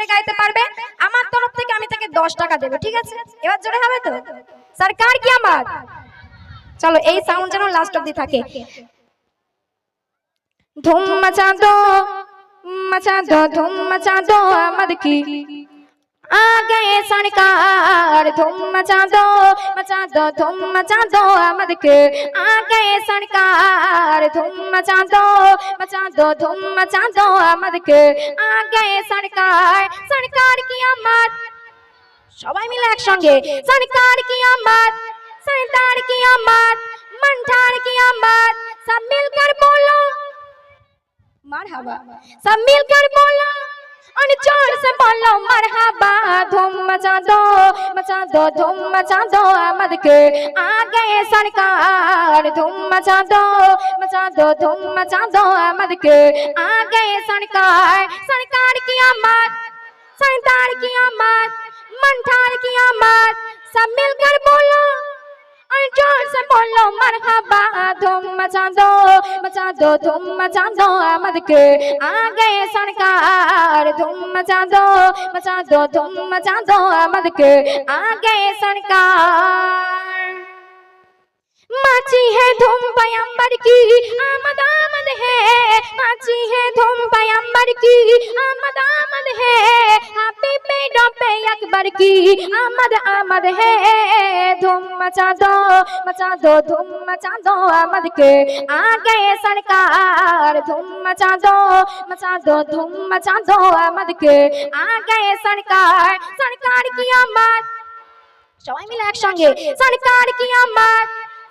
সঙ্গে গাইতে পারবে আমার তরফ থেকে আমি তাকে 10 টাকা দেব, ঠিক আছে? এবার জোরে হবে তো? সরকার কি আমত। চলো এই সাউন্ড যেন লাস্ট অবধি থাকে। ধুম মচা দো ধুম মচা দো আমদ কি आ गए सरकार। धूम मचा दो धूम मचा दो आमद के आ गए सरकार। धूम मचा दो धूम मचा दो आमद के आ गए सरकार। सरकार की आमद সবাই মিলে একসঙ্গে सरकार की आमद सरदार की आमद मंठार की आमद सब मिलकर बोलो मरहबा सब मिलकर बोलो और जोर से बोलो मरहबा। धूम मचा दो धूम मचा दो आमद के आ गए सरकार। धूम मचा दो धूम मचा दो आमद के आ गए सरकार। सरकार की आमद सरदार की आमद मंठार की आमद सब मिलकर बोलो और जोर से बोलो मरहबा। धूम मचा दो धूम मचा दो आमद के आ गए सरकार। धूम मचा दो धूम मचा दो आमद के आ गए सरकार। माची है धूम पैगंबर की आमद आमद है। माची है धूम पैगंबर की आमद आमद है। हबीबे डोबे अकबर की आमद आमद है। धूम मचा दो धूम मचा दो आमद के आ गए सरकार। धूम मचा दो धूम मचा दो आमद के आ गए सरकार। सरकार की आमद সবাই মিলে একসঙ্গে सरकार की आमद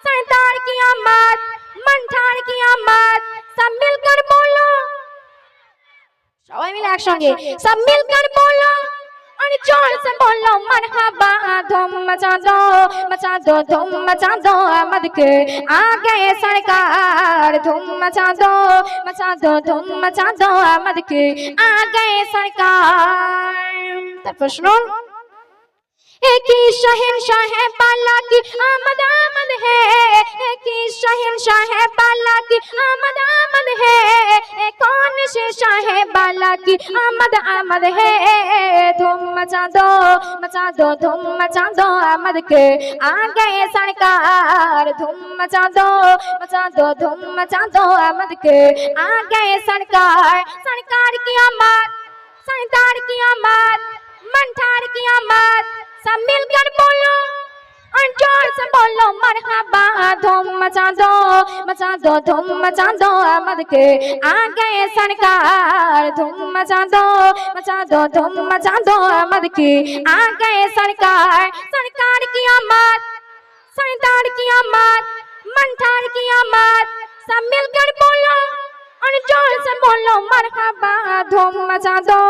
सरदार की आमद मंठार की आमद सब मिलकर बोलो সবাই মিলে একসঙ্গে सब मिलकर बोलो और जोर से बोलो मरहबा। धूम मचा दो धूम मचा दो आमद के आ गए सरकार। धूम मचा दो धूम मचा दो आमद के आ गए सरकार। তারপর শুনুন एक ही शहंशाह है बाला की आमद आमद है। एक ही शहंशाह है बाला की आमद आमद है। कौन से शाह बाला की आमद आमद है। धूम मचा दो धूम मचा दो आमद के आ गए सरकार। धूम मचा दो धूम मचा दो आमद के आ गए सरकार। सरकार की आमद सरदार की आमद मंठार की आमद सब मिलकर बोलो और जोर से बोलो मरहबा। धूम मचा दो धूम मचा दो आमद के आ गए सरकार। धूम मचा दो धूम मचा दो आमद की आ गए सरकार। सरकार की आमद सरदार की आमद मंठार की आमद सब मिलकर बोलो और जोर से बोलो मरहबा। धूम मचा दो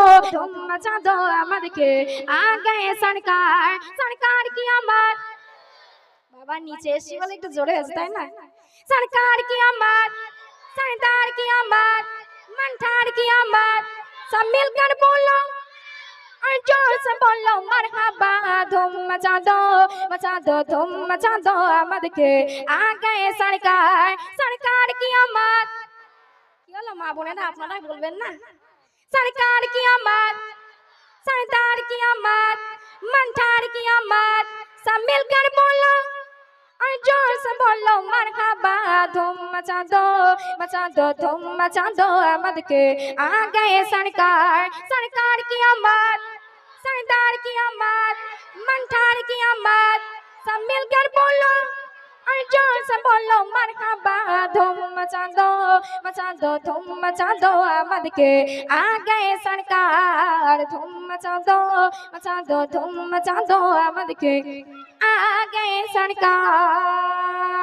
आमद के आ गए सरकार। सरकार की आमद बाबा नीचे एসে বলে একটু জোরে আছে তাই না। सरकार की आमद सरदार की आमद मंठार की आमद सब मिलकर बोलो और जोर से बोलो मरहबा। धूम मचा दो धूम मचा दो आमद के आ गए सरकार। सरकार की आमद মা বোনেরা আপনারা বলবেন না। सरकार की आमद सरदार की आमद मंठार की आमद सब मिलकर बोलो और जोर से बोलो मरहबा। धूम मचा दो धूम मचा दो आमद के आ गए सरकार। सरकार की आमद सरदार की आमद मंठार की आमद सब मिलकर बोलो और जोर से बोलो मरहबा। धूम मचा दो धूम मचा दो आमद के आ गए सरकार। धूम मचा दो धूम मचा दो आमद के आ गए सरकार।